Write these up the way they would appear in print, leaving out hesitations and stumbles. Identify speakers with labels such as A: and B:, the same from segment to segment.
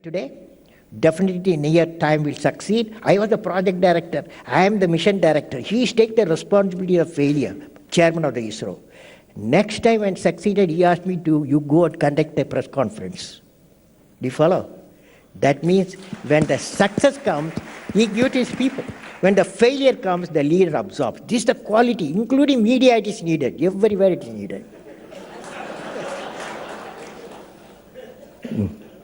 A: Today, definitely near time will succeed. I was the project director. I am the mission director. He is take the responsibility of failure, chairman of the ISRO. Next time when succeeded, he asked me to you go and conduct a press conference. Do you follow? That means when the success comes, he gives his people. When the failure comes, the leader absorbs. This is the quality, including media it is needed. Everywhere it is needed.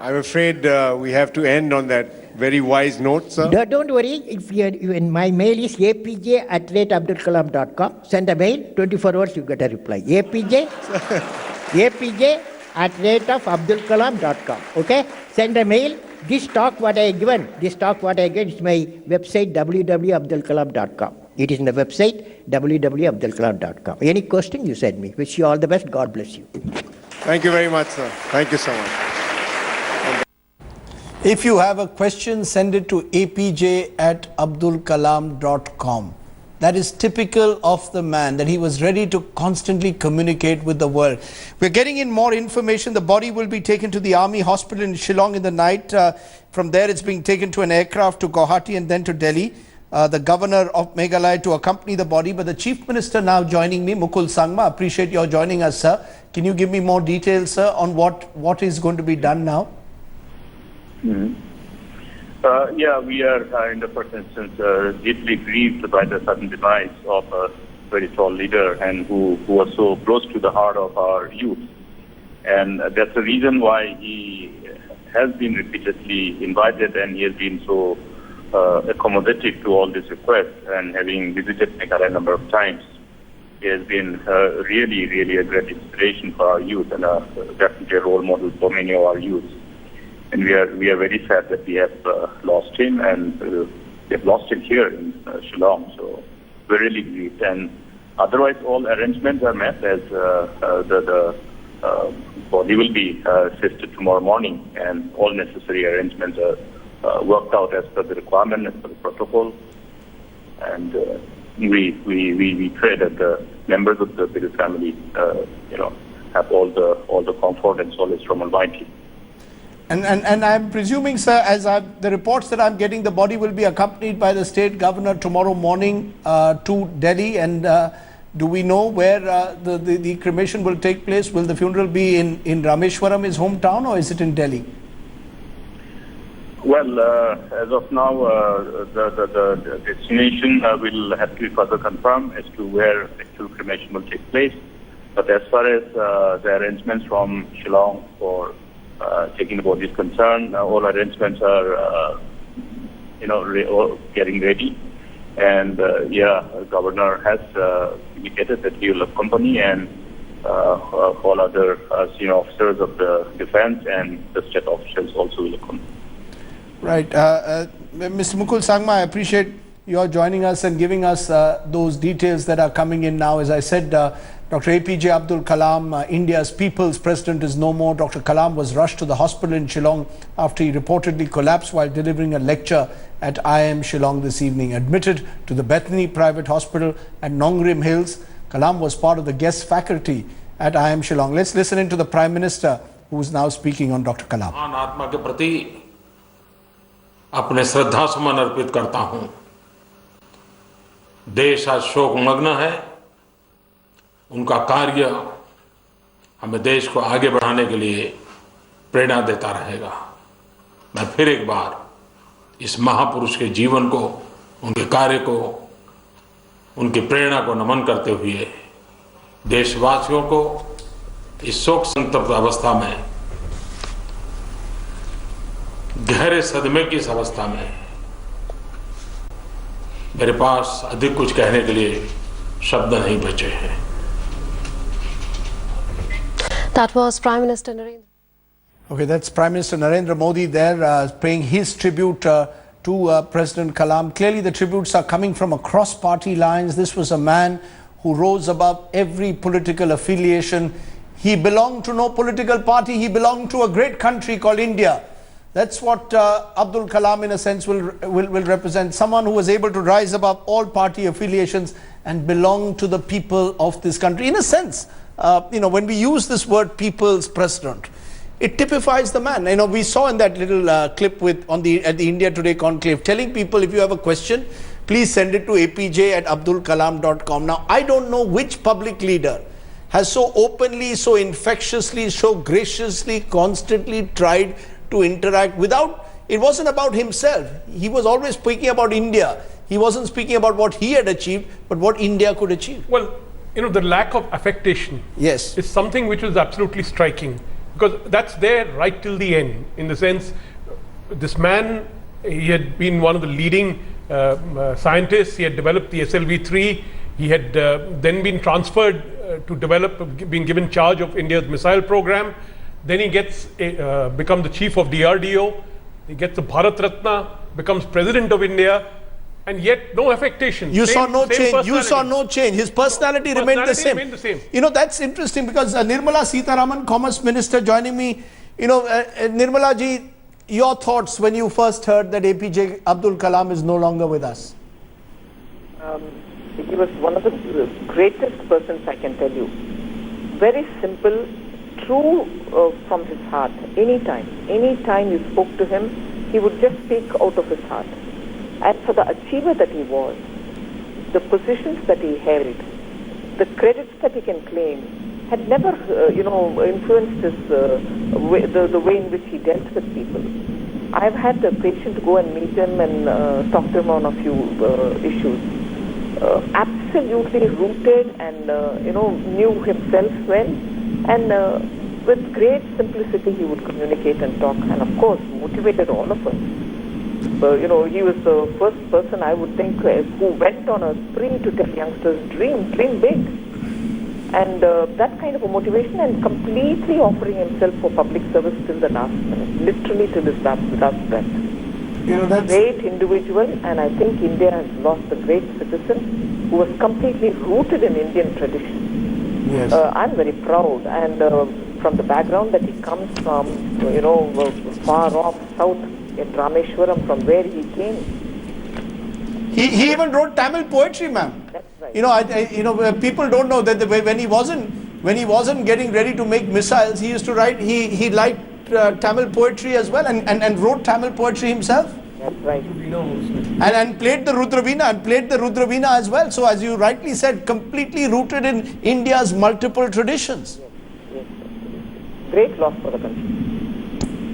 B: I'm afraid we have to end on that very wise note, sir.
A: Don't worry. If my mail is apj@abdulkalam.com. Send a mail. 24 hours you get a reply. apj@abdulkalam.com. Okay? Send a mail. This talk what I have given is my website www.abdulkalam.com. It is in the website www.abdulkalam.com. Any question you send me. Wish you all the best. God bless you.
B: Thank you very much, sir. Thank you so much.
C: If you have a question, send it to apj@abdulkalam.com. That is typical of the man, that he was ready to constantly communicate with the world. We're getting in more information. The body will be taken to the army hospital in Shillong in the night. From there, it's being taken to an aircraft to Guwahati and then to Delhi. The governor of Meghalaya to accompany the body. But the chief minister now joining me, Mukul Sangma. Appreciate your joining us, sir. Can you give me more details, sir, on what is going to be done now?
D: Yeah, we are in the first instance deeply grieved by the sudden demise of a very tall leader and who was so close to the heart of our youth. And that's the reason why he has been repeatedly invited and he has been so accommodative to all these requests, and having visited Meghalaya a number of times. He has been really, really a great inspiration for our youth and definitely a role model for many of our youth. And we are very sad that we have lost him, and we have lost him here in Shillong. So we're really grieved. And otherwise, all arrangements are met as the body will be assisted tomorrow morning, and all necessary arrangements are worked out as per the requirement, as per the protocol. And we pray that the members of the Bill family, have all the comfort and solace from Almighty.
C: And I'm presuming, sir, the reports that I'm getting, the body will be accompanied by the state governor tomorrow morning to Delhi. And do we know where the cremation will take place? Will the funeral be in Rameshwaram, his hometown, or is it in Delhi?
D: Well, as of now, the destination will have to be further confirmed as to where actual cremation will take place. But as far as the arrangements from Shillong for taking the body is concerned, all arrangements are, getting ready. And the governor has indicated that he will accompany, and all other senior officers of the defense and the state officials also will accompany.
C: Right. Mr. Mukul Sangma, I appreciate your joining us and giving us those details that are coming in now. As I said, Dr. APJ Abdul Kalam, India's people's president, is no more. Dr. Kalam was rushed to the hospital in Shillong after he reportedly collapsed while delivering a lecture at IIM Shillong this evening. Admitted to the Bethany Private Hospital at Nongrim Hills, Kalam was part of the guest faculty at IIM Shillong. Let's listen in to the Prime Minister, who is now speaking on Dr. Kalam.
E: आत्मा के प्रति अपने श्रद्धा सुमन अर्पित करता हूं। देश आज शोकमग्न है। उनका कार्य हमें देश को आगे बढ़ाने के लिए प्रेरणा देता रहेगा। मैं फिर एक बार इस महापुरुष के जीवन को, उनके कार्य को, उनकी प्रेरणा को नमन करते हुए देशवासियों को इस शोक संतप्त अवस्था में, गहरे सदमे की इस अवस्था में मेरे पास अधिक कुछ कहने के लिए शब्द नहीं बचे हैं।
F: That was Prime Minister Narendra.
C: Okay, that's Prime Minister Narendra Modi there paying his tribute to President Kalam. Clearly the tributes are coming from across party lines. This was a man who rose above every political affiliation. He belonged to no political party. He belonged to a great country called India. That's what Abdul Kalam in a sense will represent. Someone who was able to rise above all party affiliations and belong to the people of this country. In a sense, when we use this word people's president, it typifies the man. We saw in that little clip at the India Today conclave, telling people, if you have a question, please send it to apj@abdulkalam.com. Now, I don't know which public leader has so openly, so infectiously, so graciously, constantly tried to interact without, it wasn't about himself. He was always speaking about India. He wasn't speaking about what he had achieved, but what India could achieve.
G: Well, the lack of affectation
C: Yes.
G: is something which is absolutely striking, because that's there right till the end, in the sense, this man, he had been one of the leading scientists. He had developed the SLV-3. He had then been transferred to develop, being given charge of India's missile program. Then he gets become the chief of DRDO. He gets the Bharat Ratna, becomes president of India, and yet no affectation.
C: You saw no change. You saw
G: personality.
C: no change. His personality remained the same. That's interesting, because Nirmala Sitharaman, Commerce Minister, joining me. Nirmala ji, your thoughts when you first heard that APJ Abdul Kalam is no longer with us?
H: He was one of the greatest persons, I can tell you. Very simple, true from his heart. Anytime you spoke to him, he would just speak out of his heart. And for the achiever that he was, the positions that he held, the credits that he can claim, had never, influenced his, the way in which he dealt with people. I've had the patience to go and meet him and talk to him on a few issues. Absolutely rooted and, knew himself well, and with great simplicity he would communicate and talk, and of course motivated all of us. He was the first person, I would think, who went on a spree to tell youngsters, dream big. And that kind of a motivation, and completely offering himself for public service till the last minute, literally till his last breath. Great individual, and I think India has lost a great citizen who was completely rooted in Indian tradition.
C: Yes.
H: I'm very proud, and from the background that he comes from, far off south in Rameshwaram, from where he came.
C: He even wrote Tamil poetry, ma'am.
H: That's right.
C: People don't know that when he wasn't getting ready to make missiles, he used to write. He liked Tamil poetry as well, and wrote Tamil poetry himself.
H: That's right.
C: And played the Rudravina as well. So, as you rightly said, completely rooted in India's multiple traditions.
H: Yes. Great loss for the country.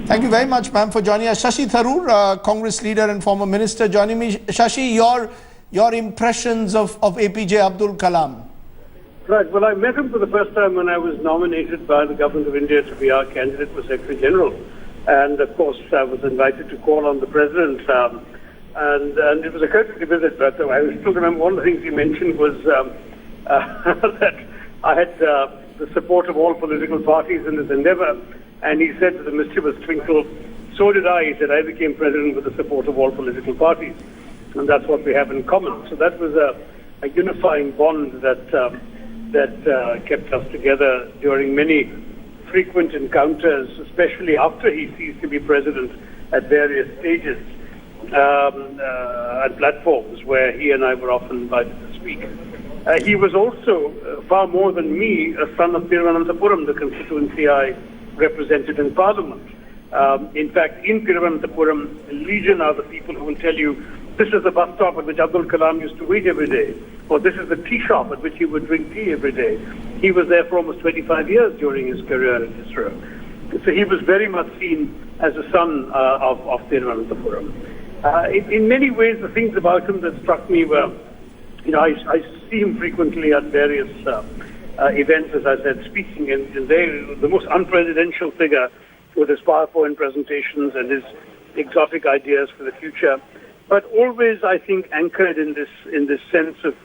C: Thank you very much, ma'am, for joining us. Shashi Tharoor, Congress leader and former minister, joining me. Shashi, your impressions of APJ Abdul Kalam.
I: Right. Well, I met him for the first time when I was nominated by the Government of India to be our candidate for Secretary General. And, of course, I was invited to call on the President. And it was a courtesy visit, but I still remember one of the things he mentioned was that I had the support of all political parties in this endeavor. And he said with a mischievous twinkle, so did I. He said, I became president with the support of all political parties. And that's what we have in common. So that was a unifying bond that kept us together during many frequent encounters, especially after he ceased to be president, at various stages and platforms where he and I were often invited to speak. He was also, far more than me, a son of Thiruvananthapuram, the constituency I represented in Parliament. In fact, in Thiruvananthapuram, legion are the people who will tell you, this is the bus stop at which Abdul Kalam used to wait every day, or this is the tea shop at which he would drink tea every day. He was there for almost 25 years during his career in Israel. So he was very much seen as a son of Thiruvananthapuram. In many ways, the things about him that struck me were, I see him frequently at various events, as I said, speaking, and they're the most unpresidential figure with his PowerPoint presentations and his exotic ideas for the future, but always, I think, anchored in this sense of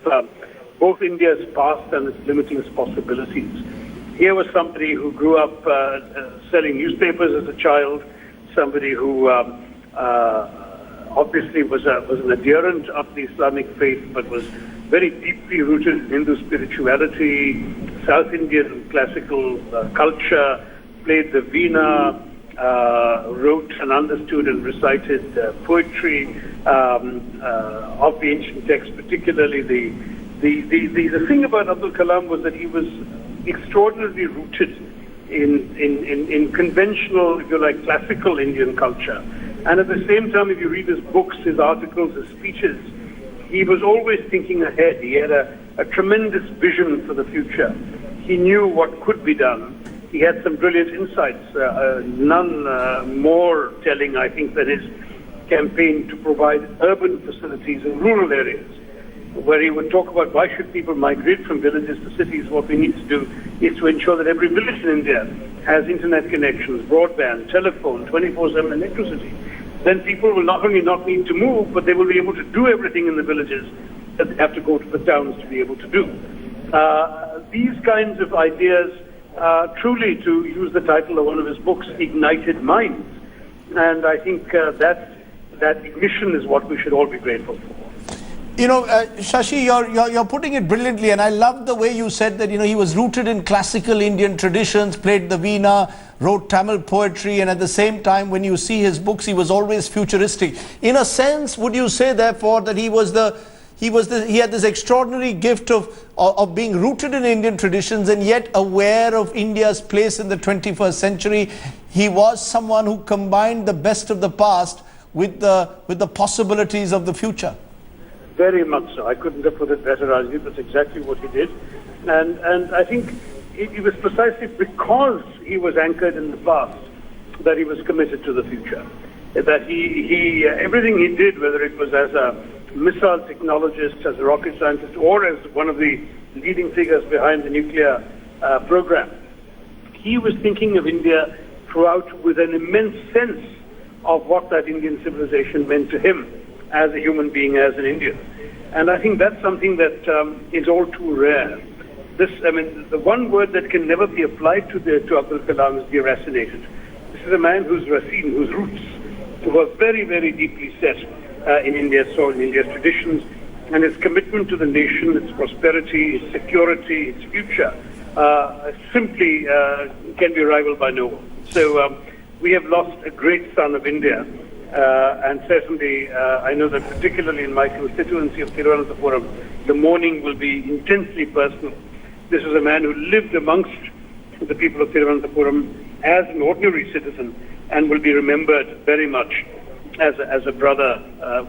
I: both India's past and its limitless possibilities. Here was somebody who grew up selling newspapers as a child, somebody who obviously was an adherent of the Islamic faith, but was very deeply rooted in Hindu spirituality, South Indian classical culture, played the veena, wrote and understood and recited poetry of the ancient texts, particularly the thing about Abdul Kalam was that he was extraordinarily rooted in conventional, if you like, classical Indian culture. And at the same time, if you read his books, his articles, his speeches, he was always thinking ahead. He had a tremendous vision for the future. He knew what could be done. He had some brilliant insights, none more telling, I think, than his campaign to provide urban facilities in rural areas, where he would talk about why should people migrate from villages to cities. What we need to do is to ensure that every village in India has internet connections, broadband, telephone, 24/7 electricity. Then people will not only not need to move, but they will be able to do everything in the villages that they have to go to the towns to be able to do. These kinds of ideas, truly, to use the title of one of his books, ignited minds. And I think that ignition is what we should all be grateful for.
C: You know, Shashi, you're putting it brilliantly, and I love the way you said that, you know, he was rooted in classical Indian traditions, played the veena, wrote Tamil poetry, and at the same time, when you see his books, he was always futuristic. In a sense, would you say, therefore, that he had this extraordinary gift of being rooted in Indian traditions and yet aware of India's place in the 21st century? He was someone who combined the best of the past with the possibilities of the future.
I: Very much so. I couldn't have put it better, Rajiv. That's exactly what he did. And I think it was precisely because he was anchored in the past that he was committed to the future. That he everything he did, whether it was as a missile technologist, as a rocket scientist, or as one of the leading figures behind the nuclear program, he was thinking of India throughout with an immense sense of what that Indian civilization meant to him as a human being, as an Indian. And I think that's something that is all too rare. The one word that can never be applied to Abdul Kalam is deracinated. This is a man whose racine, whose roots were very, very deeply set in India's soul, in India's traditions, and his commitment to the nation, its prosperity, its security, its future, simply can be rivaled by no one. So we have lost a great son of India. And certainly, I know that particularly in my constituency of Thiruvananthapuram, the mourning will be intensely personal. This is a man who lived amongst the people of Thiruvananthapuram as an ordinary citizen and will be remembered very much as a brother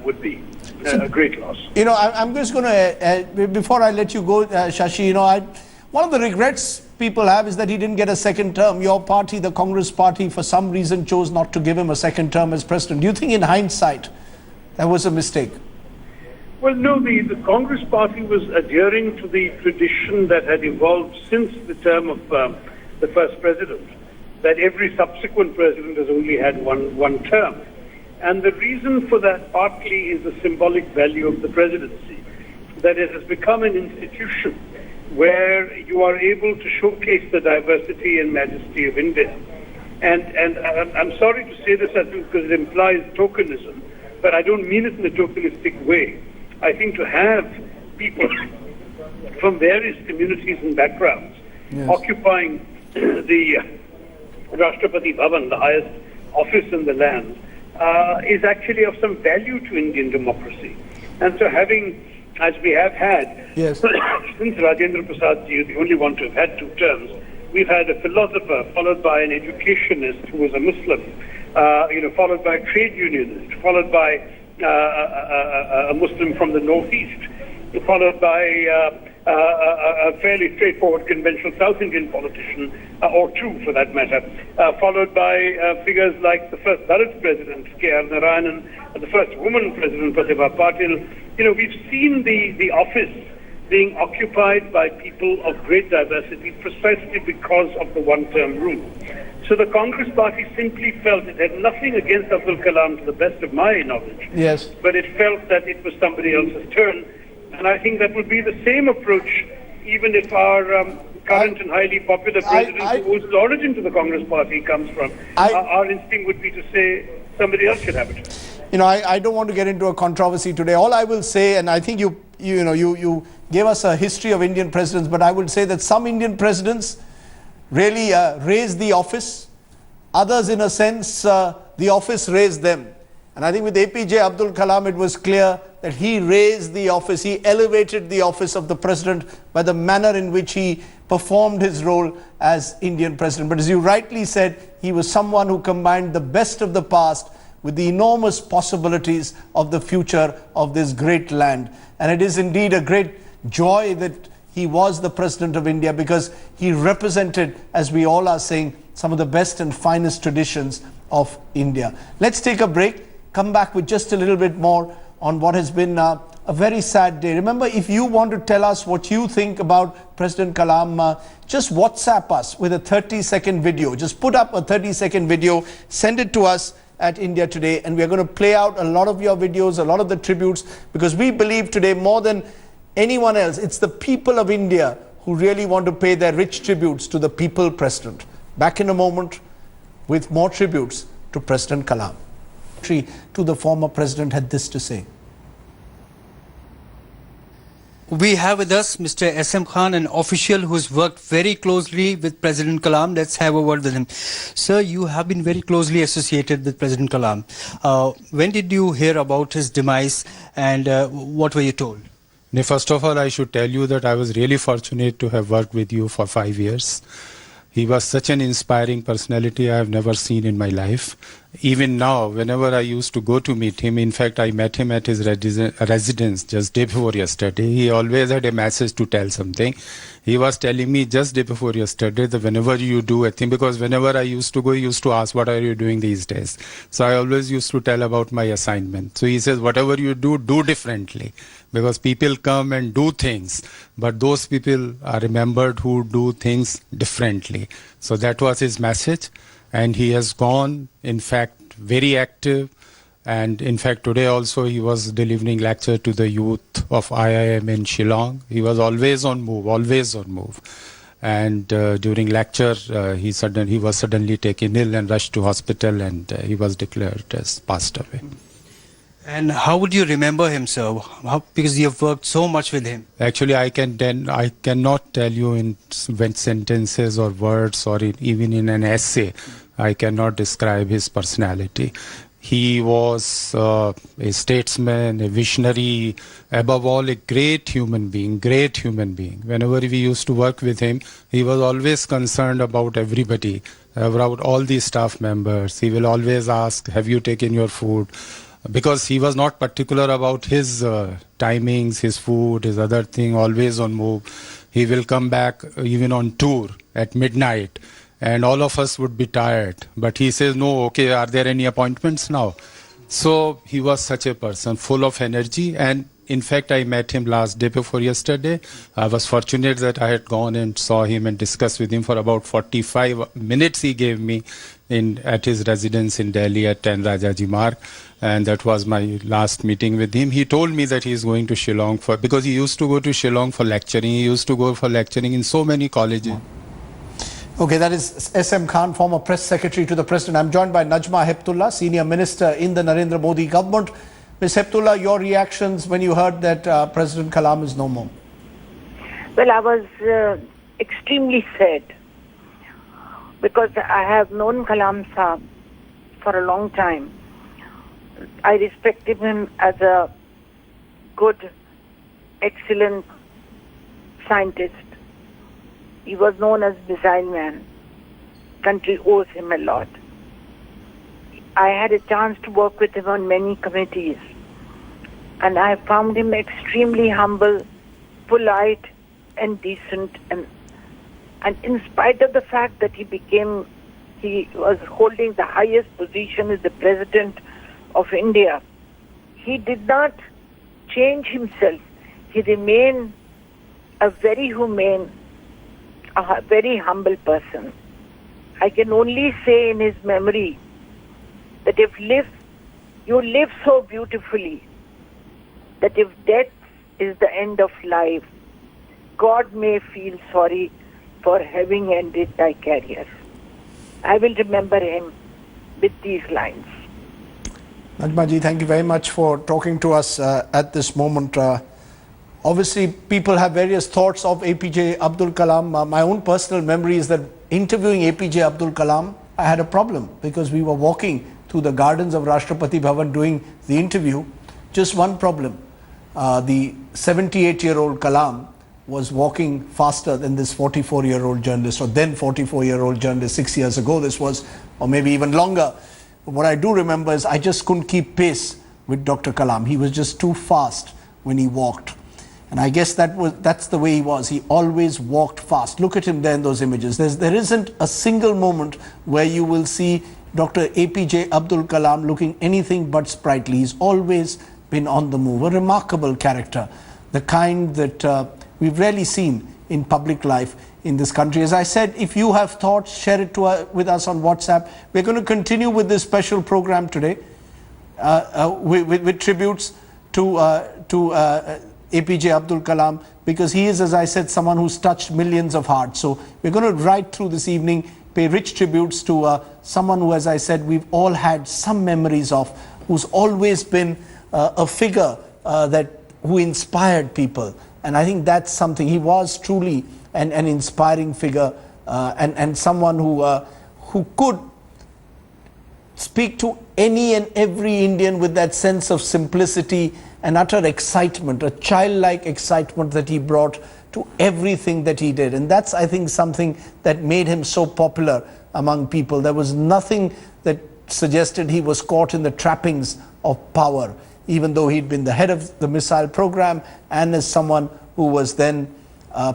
I: would be. A great loss.
C: You know, I'm just going to, before I let you go, Shashi, you know, one of the regrets people have is that he didn't get a second term. Your party, the Congress party, for some reason chose not to give him a second term as president. Do you think in hindsight that was a mistake?
I: Well, no, the Congress party was adhering to the tradition that had evolved since the term of the first president, that every subsequent president has only had one term. And the reason for that partly is the symbolic value of the presidency, that it has become an institution where you are able to showcase the diversity and majesty of India. And I'm sorry to say this because it implies tokenism, but I don't mean it in a tokenistic way. I think to have people from various communities and backgrounds occupying the Rashtrapati Bhavan, the highest office in the land, is actually of some value to Indian democracy. And so having, as we have had, since Rajendra Prasad ji, the only one to have had 2 terms, we've had a philosopher, followed by an educationist who was a Muslim, followed by a trade unionist, followed by a Muslim from the northeast, followed by a fairly straightforward conventional South Indian politician, or 2 for that matter, followed by figures like the first Dalit president, K.R. Narayanan, the first woman president, Pratibha Patil. You know, we've seen the office being occupied by people of great diversity precisely because of the one-term rule. So the Congress party simply felt it had nothing against Abdul Kalam, to the best of my knowledge.
C: Yes.
I: But it felt that it was somebody else's turn. And I think that would be the same approach even if our current and highly popular president, whose origin to the Congress party comes from, our instinct would be to say somebody else should have it.
C: You know, I don't want to get into a controversy today. All I will say, and I think you gave us a history of Indian presidents, but I would say that some Indian presidents really raised the office. Others, in a sense, the office raised them. And I think with APJ Abdul Kalam, it was clear that he raised the office, he elevated the office of the president by the manner in which he performed his role as Indian president. But as you rightly said, he was someone who combined the best of the past with the enormous possibilities of the future of this great land. And it is indeed a great joy that he was the president of India, because he represented, as we all are saying, some of the best and finest traditions of India. Let's take a break, come back with just a little bit more on what has been a very sad day. Remember, if you want to tell us what you think about President Kalam, just WhatsApp us with a 30-second video. Just put up a 30-second video, send it to us at India Today, and we are going to play out a lot of your videos, a lot of the tributes, because we believe today more than anyone else, it's the people of India who really want to pay their rich tributes to the people president. Back in a moment with more tributes to President Kalam. To the former president had this to say.
J: We have with us Mr. SM Khan, an official who's worked very closely with President Kalam. Let's have a word with him. Sir, you have been very closely associated with President Kalam. When did you hear about his demise, and what were you told?
K: First of all, I should tell you that I was really fortunate to have worked with you for 5 years. He was such an inspiring personality I have never seen in my life. Even now, whenever I used to go to meet him, in fact, I met him at his residence just day before yesterday. He always had a message to tell something. He was telling me just day before yesterday that whenever you do a thing, because whenever I used to go, he used to ask, what are you doing these days? So I always used to tell about my assignment. So he says, whatever you do, do differently. Because people come and do things, but those people are remembered who do things differently. So that was his message, and he has gone, in fact, very active. And in fact, today also he was delivering lecture to the youth of IIM in Shillong. He was always on move, always on move. And during lecture, he was suddenly taken ill and rushed to hospital, and he was declared as passed away.
J: And how would you remember him, sir? Because you have worked so much with him.
K: Actually, I cannot tell you in sentences or words or even in an essay. I cannot describe his personality. He was a statesman, a visionary, above all a great human being, great human being. Whenever we used to work with him, he was always concerned about everybody, about all the staff members. He will always ask, have you taken your food? Because he was not particular about his timings, his food, his other thing, always on move. He will come back even on tour at midnight, and all of us would be tired. But he says, no, okay, are there any appointments now? So he was such a person, full of energy. And in fact, I met him last day before yesterday. I was fortunate that I had gone and saw him and discussed with him for about 45 minutes he gave me at his residence in Delhi at 10 Rajaji Marg. And that was my last meeting with him. He told me that he is going to Shillong because he used to go to Shillong for lecturing. He used to go for lecturing in so many colleges.
C: Okay, that is SM Khan, former press secretary to the president. I'm joined by Najma Heptulla, senior minister in the Narendra Modi government. Ms. Heptulla, your reactions when you heard that President Kalam is no more?
L: Well, I was extremely sad because I have known Kalam Saab for a long time. I respected him as a good, excellent scientist. He was known as Missile Man. Country owes him a lot. I had a chance to work with him on many committees, and I found him extremely humble, polite, and decent. And in spite of the fact that he was holding the highest position as the president of India, he did not change himself. He remained a very humane, a very humble person. I can only say in his memory that you live so beautifully that if death is the end of life, God may feel sorry for having ended thy career. I will remember him with these lines.
C: Najma ji, thank you very much for talking to us at this moment. Obviously, people have various thoughts of APJ Abdul Kalam. My own personal memory is that interviewing APJ Abdul Kalam, I had a problem because we were walking through the gardens of Rashtrapati Bhavan doing the interview. Just one problem. The 78-year-old Kalam was walking faster than this 44-year-old journalist, or then 44-year-old journalist 6 years ago this was, or maybe even longer. But what I do remember is I just couldn't keep pace with Dr. Kalam. He was just too fast when he walked. And I guess that's the way he was. He always walked fast. Look at him there in those images. There isn't a single moment where you will see Dr. APJ Abdul Kalam looking anything but sprightly. He's always been on the move. A remarkable character, the kind that we've rarely seen in public life in this country. As I said, if you have thoughts, share it with us on WhatsApp. We're going to continue with this special program today with tributes to APJ Abdul Kalam, because he is, as I said, someone who's touched millions of hearts. So we're going to right through this evening pay rich tributes to someone who, as I said, we've all had some memories of, who's always been a figure who inspired people. And I think that's something. He was truly an inspiring figure and someone who could speak to any and every Indian with that sense of simplicity and utter excitement, a childlike excitement that he brought to everything that he did. And that's, I think, something that made him so popular among people. There was nothing that suggested he was caught in the trappings of power, even though he'd been the head of the missile program and as someone who was then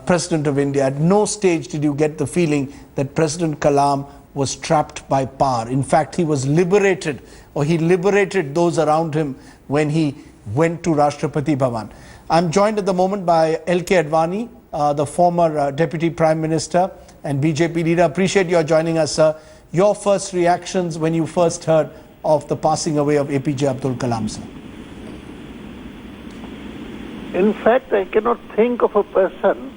C: President of India. At no stage did you get the feeling that President Kalam was trapped by power. In fact, he was liberated, or he liberated those around him when he went to Rashtrapati Bhavan. I'm joined at the moment by L.K. Advani, the former Deputy Prime Minister and BJP leader. Appreciate your joining us, sir. Your first reactions when you first heard of the passing away of APJ Abdul Kalam, sir?
M: In fact, I cannot think of a person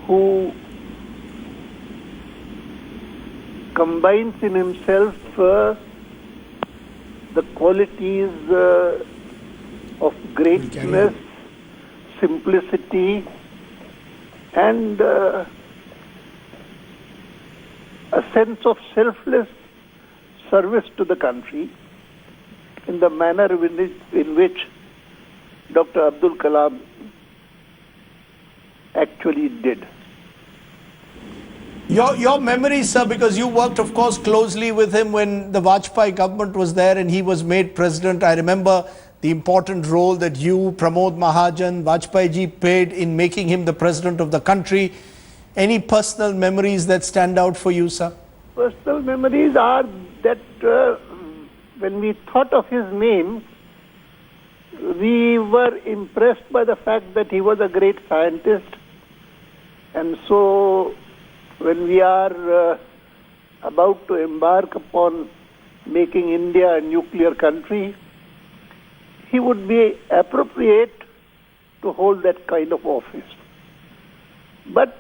M: who combines in himself the qualities of greatness, simplicity, and a sense of selfless service to the country in the manner in which Dr. Abdul Kalam actually did.
C: Your memories, sir, because you worked, of course, closely with him when the Vajpayee government was there and he was made president. I remember the important role that you, Pramod Mahajan, Vajpayee ji played in making him the president of the country. Any personal memories that stand out for you, sir?
M: Personal memories are that when we thought of his name, we were impressed by the fact that he was a great scientist. And so when we are about to embark upon making India a nuclear country, he would be appropriate to hold that kind of office. But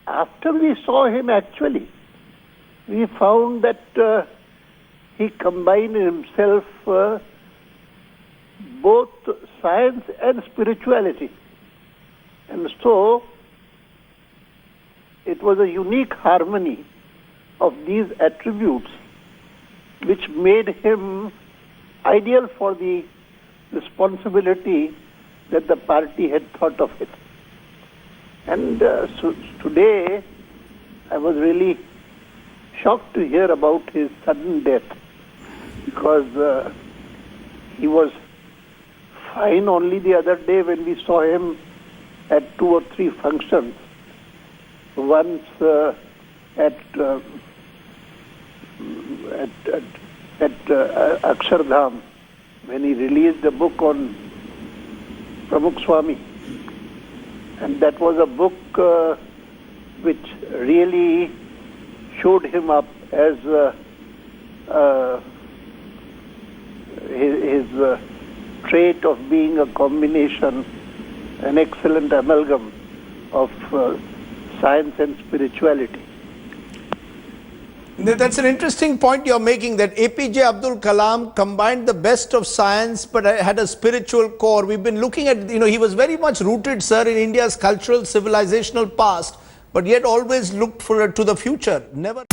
M: after we saw him actually, we found that he combined in himself both science and spirituality. And so it was a unique harmony of these attributes which made him ideal for the responsibility that the party had thought of it. And so today I was really shocked to hear about his sudden death, because he was fine only the other day when we saw him at 2 or 3 functions. Once at Akshardham, when he released a book on Pramukh Swami. And that was a book which really showed him up as his trait of being a combination, an excellent amalgam of science and spirituality.
C: That's an interesting point you're making, that APJ Abdul Kalam combined the best of science but had a spiritual core. We've been looking at, he was very much rooted, sir, in India's cultural, civilizational past, but yet always looked to the future. Never.